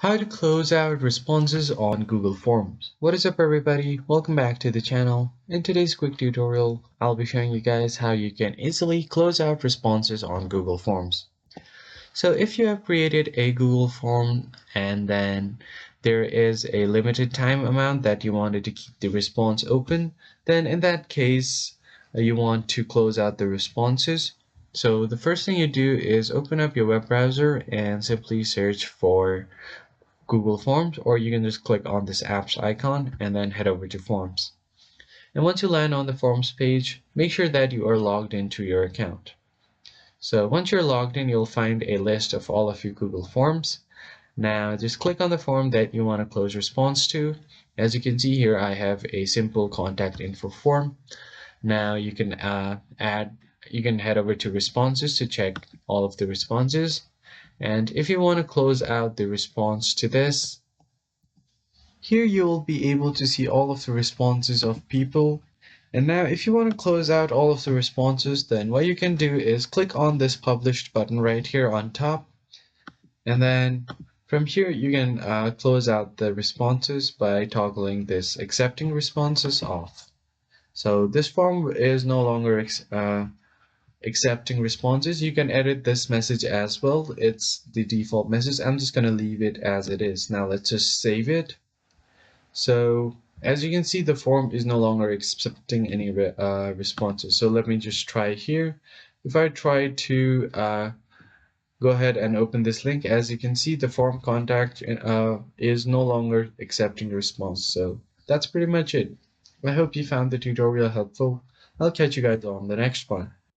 How to close out responses on Google Forms. What is up everybody? Welcome back to the channel. In today's quick tutorial, I'll be showing you guys how you can easily close out responses on Google Forms. So if you have created a Google form and then there is a limited time amount that you wanted to keep the response open, then in that case, you want to close out the responses. So the first thing you do is open up your web browser and simply search for Google Forms, or you can just click on this apps icon and then head over to Forms. And once you land on the Forms page, make sure that you are logged into your account. So once you're logged in, you'll find a list of all of your Google Forms. Now just click on the form that you want to close response to. As you can see here, I have a simple contact info form. Now you can head over to responses to check all of the responses. And if you want to close out the response to this, here you will be able to see all of the responses of people. And now if you want to close out all of the responses, then what you can do is click on this published button right here on top. And then from here you can close out the responses by toggling this accepting responses off. So this form is no longer accepting responses. You can edit this message as well. It's the default message. I'm just going to leave it as it is. Now let's just save it. So as you can see, the form is no longer accepting any responses. So let me just try here. If I try to go ahead and open this link, as you can see, the form contact is no longer accepting response. So that's pretty much it. I hope you found the tutorial helpful. I'll catch you guys on the next one.